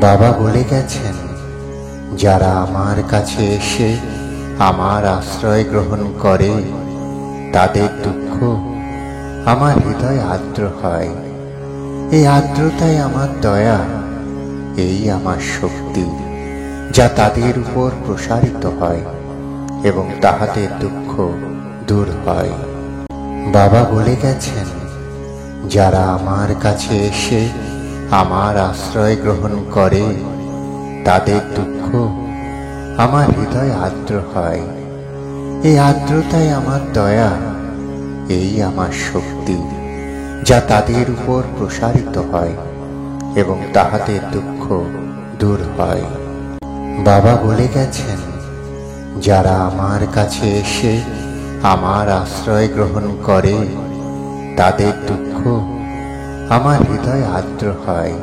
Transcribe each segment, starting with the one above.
বাবা বলে গেছেন, যারা আমার কাছে এসে আমার আশ্রয় গ্রহণ করে তাদের দুঃখ আমার হৃদয় আর্দ্র হয়। এই আর্দ্রতাই আমার দয়া, এই আমার শক্তি, যা তাদের উপর প্রসারিত হয় এবং তাহাদের দুঃখ দূর হয়। বাবা বলে গেছেন, যারা আমার কাছে এসে আমার আশ্রয় গ্রহণ করে তাদের দুঃখ আমার হৃদয় আর্দ্র হয়। এই আর্দ্রতাই আমার দয়া, এই আমার শক্তি, যা তাদের উপর প্রসারিত হয় এবং তাহাদের দুঃখ দূর হয়। বাবা বলে গেছেন, যারা আমার কাছে এসে আমার আশ্রয় গ্রহণ করে তাদের দুঃখ আমার হৃদয় আর্দ্র হয়।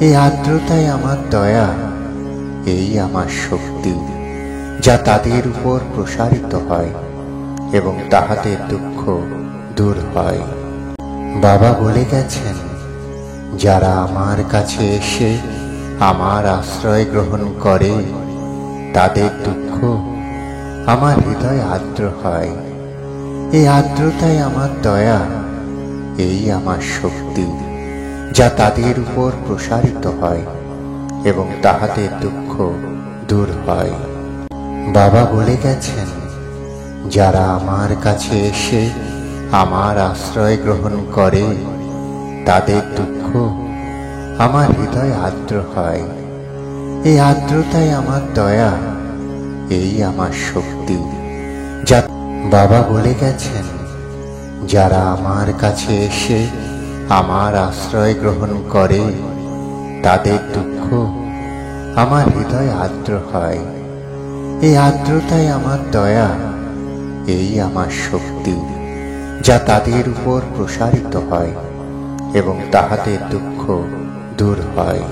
এই আর্দ্রতাই আমার দয়া, এই আমার শক্তি, যা তাদের উপর প্রসারিত হয় এবং তাহাদের দুঃখ দূর হয়। বাবা বলে গেছেন, যারা আমার কাছে এসে আমার আশ্রয় গ্রহণ করে তাদের দুঃখ আমার হৃদয় আর্দ্র হয়। এই আর্দ্রতাই আমার দয়া, এই আমার শক্তি, যা তাদের উপর প্রসারিত হয় এবং তাহাদের দুঃখ দূর হয়। বাবা বলে গেছেন, যারা আমার কাছে এসে আমার আশ্রয় গ্রহণ করে তাদের দুঃখ আমার হৃদয় আর্দ্র হয়। এই আর্দ্রতাই আমার দয়া, এই আমার শক্তি, যা বাবা বলে গেছেন, যারা আমার কাছে এসে আমার আশ্রয় গ্রহণ করে তাদের দুঃখ আমার হৃদয় আর্দ্র হয়। এই আর্দ্রতাই আমার দয়া, এই আমার শক্তি, যা তাদের উপর প্রসারিত হয় এবং তাহাদের দুঃখ দূর হয়।